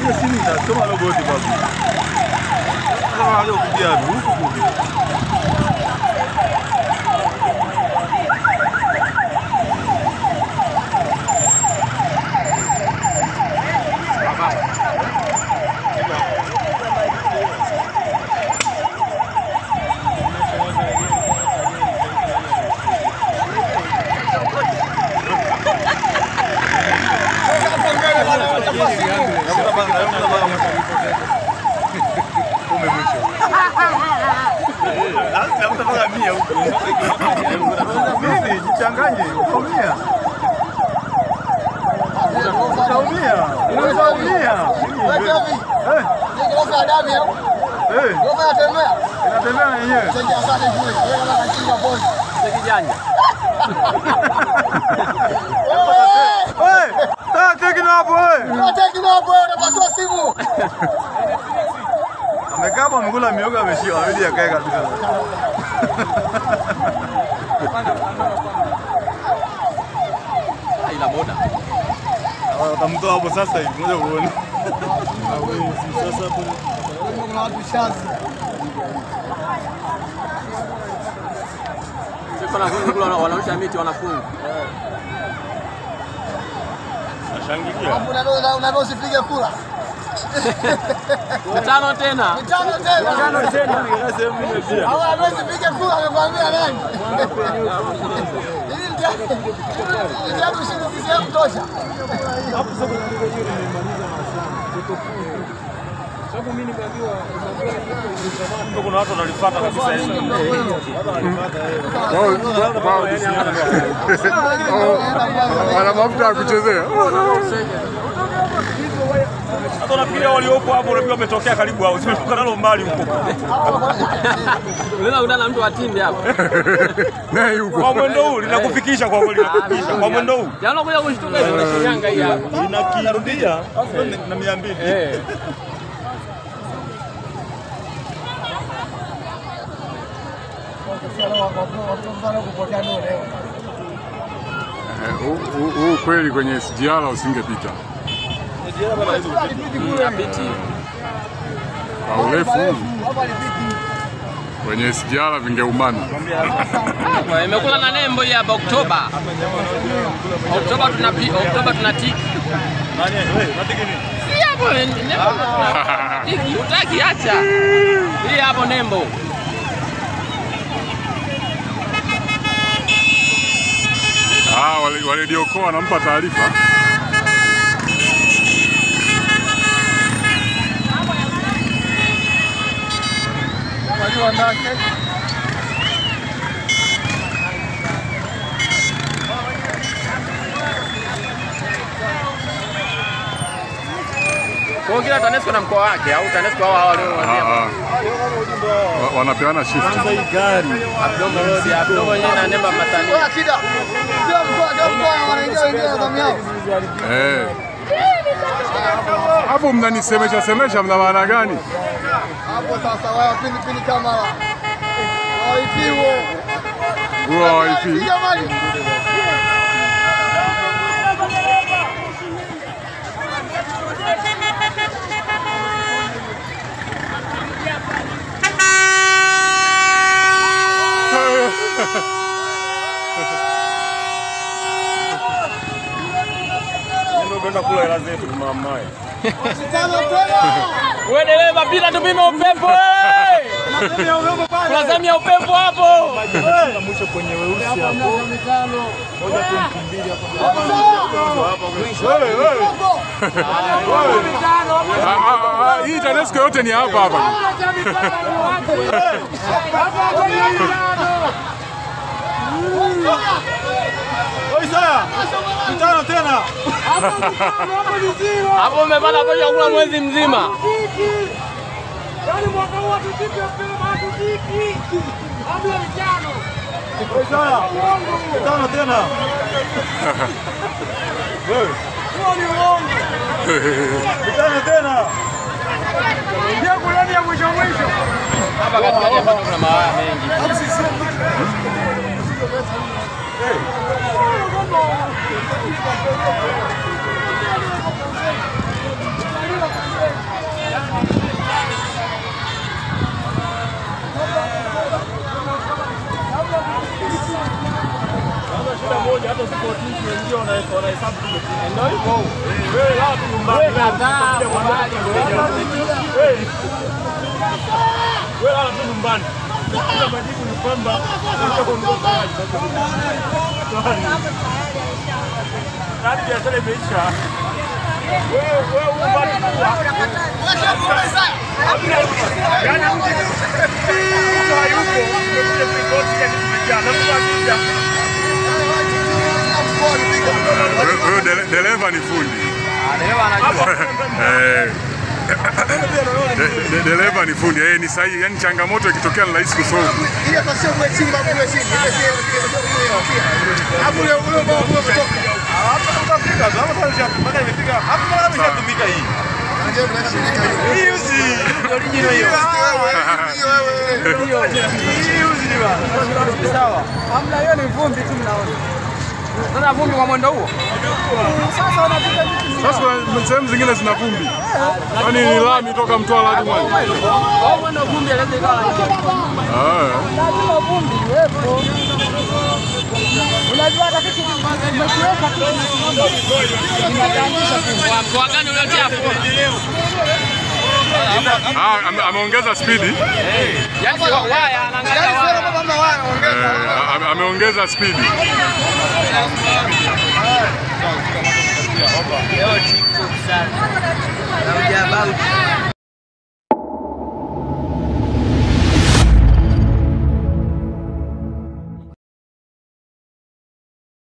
Hiyo simu inasoma roboti baba. Kama leo kuja huku. Jichanganye, utaumia. Unaumia. Ngofa damu ya. Ngofa inatembea. Inatembea yenyewe. Sasa asante kule. Wewe unataka kinga boss. Sasa kijanja. Wewe, tekino hapo wewe. Tekino hapo wewe unapasua simu. Amekaa hapo amekula miogo ameshiwa, inabidi akae kabisa. Ila boda. Watamtoa hapo sasa hivi, ngoja uone. Sasa hapo kuna watu shazi. Sasa kula wanaosha miti wanafunga. Nashangilia. Hapo unataka usipige kula. Mitano tena. Hawa hawezi piga kula amekwambia nani? Ndio ushindi sisi mtosha. Hapo sasa sababu mimi nimeambiwa kuna watu wanalifuata kabisa hivi. Wana mafuta ya kuchezea. Hata unafikiria waliopo hapo unapiga umetokea karibu hao, usifika nalo mbali huko. Unaweza kudana na mtu wa timbi hapo. Naye yuko. Kwa mwendo huu linakufikisha kwa kweli linakufikisha. Kwa mwendo huu. Jana kuja kushtuka hivi na Shinyanga hii hapa. Inakirudia na 200. Huu kweli kwenye SGR usingepita. Kwa urefu kwenye SGR vingeumana. Imekula na nembo hii hapa Oktoba. Oktoba tunatiki. Nani wewe unatiki nini? Si hapo nembo. Tiki utaki acha. Hii hapo nembo. Walidiokoa wanampa taarifa. Kwa kila TANESCO na mkoa wake au TANESCO hao wanapeana shift. Sasa hii gari Abdomo yenyewe na nemba matani. Akida. Ndio mkoa wanaingia wengine na damu yao. Hapo mnanisemesha mna maana gani? Hapo sasa wao pini kama wifi huo wifi. ndio kwenda kula hela zetu mama mai. Wewe dereva bila tupime upepo wewe. Unazamia upepo hapo. Mwisho kwenye weusi hapo. Moja tu mbili hapo. Wewe. Hii TANESCO yote ni hapa hapa. Oi saya. Mtano tena. Hapo umepata pesa kula mwezi mzima. Yaani mwaka huu hatutiki hatutiki. Hapo mtano. Oi saya. Mtano tena. Wewe. Huo ni uongo. Mtano tena. Ndio kulani ya mwisho. Hapa katikati hapa kuna mawaya mengi. wanahesabu tu. Ndio hivyo. Wewe lala tu nyumbani. Wewe kadhaa kubali wewe lala tu nyumbani. Kila majibu ni kwamba utaondoka hadi biashara imeisha. Wewe ubaki tu. Yana mtu hayupo. Umekuja kuripoti ya kimejaa. Na mtu akija. Huyo dereva ni fundi. dereva anajua. Dereva ni fundi. Ni sahihi. Yaani changamoto ikitokea ni rahisi kusolve. Ile pasio kwa Simba kwa Simba. Hapo leo kutoka. Hapa tutafika. Hapa tunafika. Imefika. Hapa kama imeshatumika hii. Hii uzi. Original hiyo. Hii uzi ni bana. Sawa. Hamna, hiyo ni vumbi tu mnaona. Sasa vumbi kwa mwendo huo. Sasa wanapita vitu. Sasa sehemu zingine zina vumbi. Yaani ni lami toka Mtwara hadi Mwanza. Wao mwendo vumbi lazima ikawa. Lazima vumbi iwepo. Unajua hata kitu kimekiweka Kwa gani unatia hapo? Ameongeza spidi. Yaani waya anaangalia waya. Ameongeza spidi. Leo chiko sana.